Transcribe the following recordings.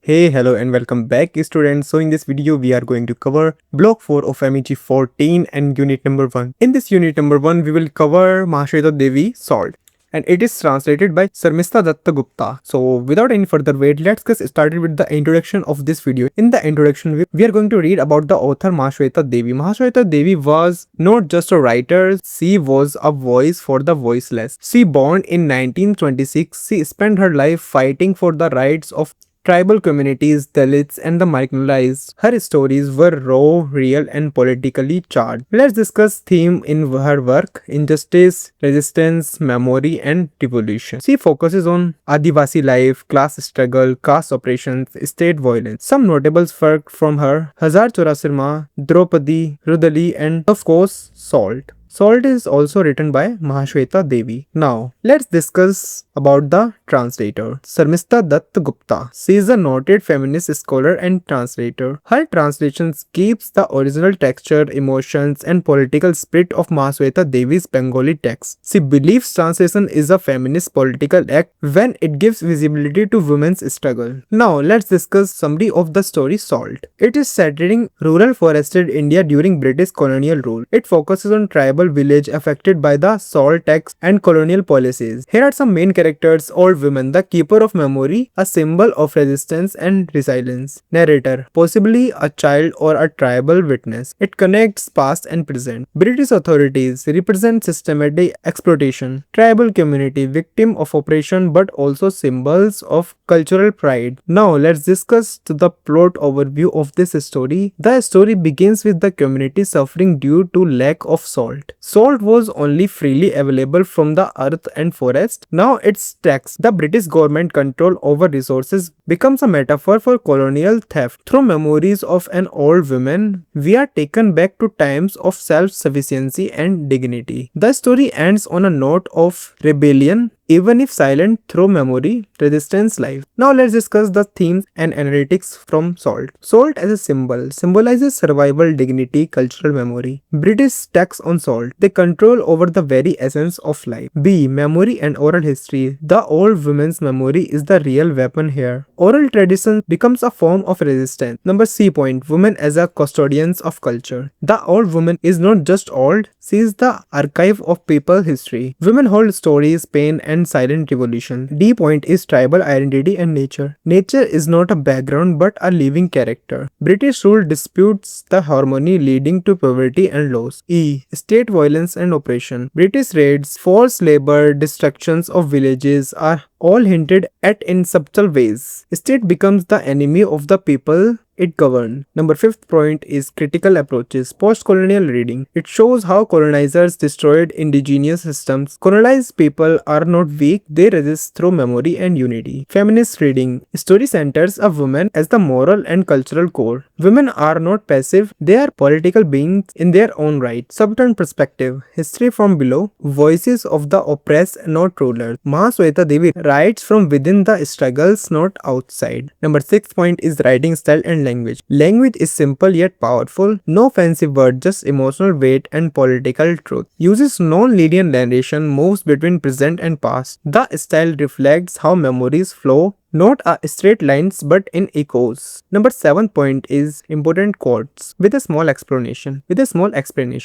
Hey, hello and welcome back students. So in this video we are going to cover block 4 of MEG-14 and unit number 1. In this unit number 1 we will cover Mahasweta Devi Salt and it is translated by Sarmistha Dutta Gupta. So without any further wait, let's get started with the introduction of this video. In the introduction we are going to read about the author Mahasweta Devi. Mahasweta Devi was not just a writer, she was a voice for the voiceless. She born in 1926. She spent her life fighting for the rights of tribal communities, Dalits, and the marginalized. Her stories were raw, real, and politically charged. Let's discuss theme in her work: injustice, resistance, memory, and revolution. She focuses on Adivasi life, class struggle, caste oppressions, state violence. Some notables work from her: Hazar Chorasirma, Draupadi, Rudali, and of course, Salt. Salt is also written by Mahasweta Devi. Now, let's discuss about the translator, Sarmistha Dutta Gupta. She is a noted feminist scholar and translator. Her translations keeps the original texture, emotions, and political spirit of Mahasweta Devi's Bengali text. She believes translation is a feminist political act when it gives visibility to women's struggle. Now, let's discuss summary of the story Salt. It is set in rural forested India during British colonial rule. It focuses on tribal village affected by the salt tax and colonial policies. Here are some main characters: old woman, the keeper of memory, a symbol of resistance and resilience. Narrator, possibly a child or a tribal witness. It connects past and present. British authorities represent systematic exploitation. Tribal community, victim of oppression but also symbols of cultural pride. Now let's discuss the plot overview of this story. The story begins with the community suffering due to lack of salt. Salt was only freely available from the earth and forest. Now it's taxed. The British government control over resources becomes a metaphor for colonial theft. Through memories of an old woman, we are taken back to times of self-sufficiency and dignity. The story ends on a note of rebellion, even if silent, through memory, resistance, life. Now let's discuss the themes and analytics from Salt. Salt as a symbol symbolizes survival, dignity, cultural memory. British tax on salt. They control over the very essence of life. B. Memory and oral history. The old woman's memory is the real weapon here. Oral tradition becomes a form of resistance. Number C point. Women as a custodians of culture. The old woman is not just old, she is the archive of people's history. Women hold stories, pain, and silent revolution. D point is tribal identity and nature. Nature is not a background but a living character. British rule disputes the harmony leading to poverty and loss. E. State violence and oppression. British raids, forced labor, destructions of villages are all hinted at in subtle ways. State becomes the enemy of the people it governed. Number 5th point is critical approaches. Post-colonial reading. It shows how colonizers destroyed indigenous systems. Colonized people are not weak, they resist through memory and unity. Feminist reading. Story centers a woman as the moral and cultural core. Women are not passive, they are political beings in their own right. Subaltern perspective. History from below. Voices of the oppressed, not rulers. Mahasweta Devi writes from within the struggles, not outside. Number 6th point is writing style and language. Language is simple yet powerful. No fancy word, just emotional weight and political truth. Uses non-linear narration, moves between present and past. The style reflects how memories flow, not straight lines but in echoes. Number 7th point is important quotes with a small explanation.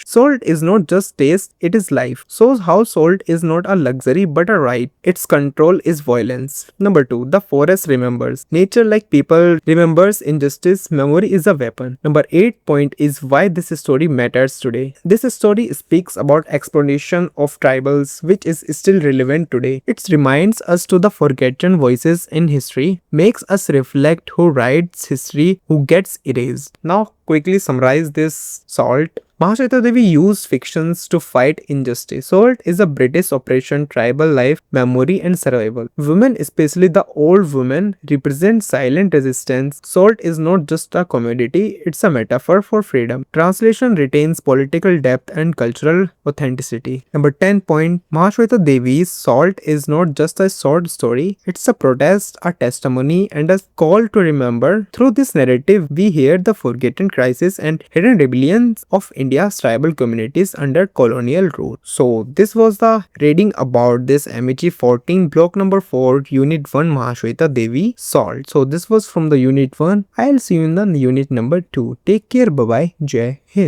Salt is not just taste, it is life. Shows how salt is not a luxury but a right. Its control is violence. Number 2. The forest remembers. Nature, like people, remembers injustice. Memory is a weapon. Number 8 point is why this story matters today. This story speaks about exploitation of tribals which is still relevant today. It reminds us to the forgotten voices in history, makes us reflect who writes history, who gets erased. Now quickly summarize this Salt. Mahasweta Devi used fictions to fight injustice. Salt is a British oppression, tribal life, memory and survival. Women, especially the old women, represent silent resistance. Salt is not just a commodity, it's a metaphor for freedom. Translation retains political depth and cultural authenticity. Number 10 point, Mahasweta Devi's Salt is not just a short story, it's a protest, a testimony and a call to remember. Through this narrative, we hear the forgotten crisis and hidden rebellions of India's tribal communities under colonial rule. So this was the reading about this MEG-14 block number 4 unit 1 Mahasweta Devi salt. So this was from the unit 1. I'll see you in the unit number 2. Take care. Bye bye. Jai Hind.